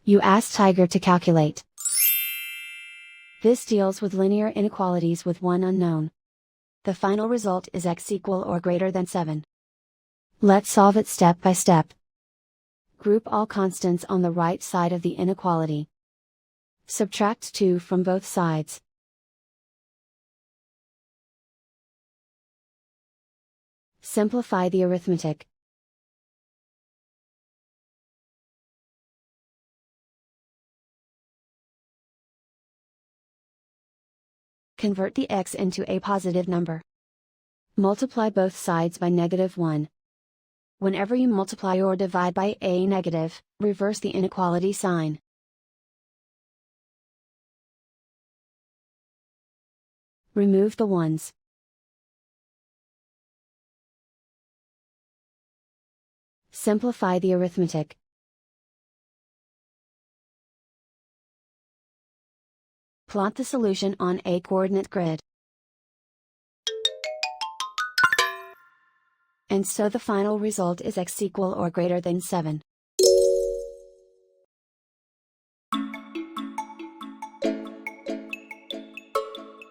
You ask Tiger to calculate. This deals with linear inequalities with one unknown. The final result is x equal or greater than 7. Let's solve it step by step. Group all constants on the right side of the inequality. Subtract 2 from both sides. Simplify the arithmetic. Convert the x into a positive number. Multiply both sides by -1. Whenever you multiply or divide by a negative, reverse the inequality sign. Remove the ones. Simplify the arithmetic. Plot the solution on a coordinate grid. And so the final result is x equal or greater than 7.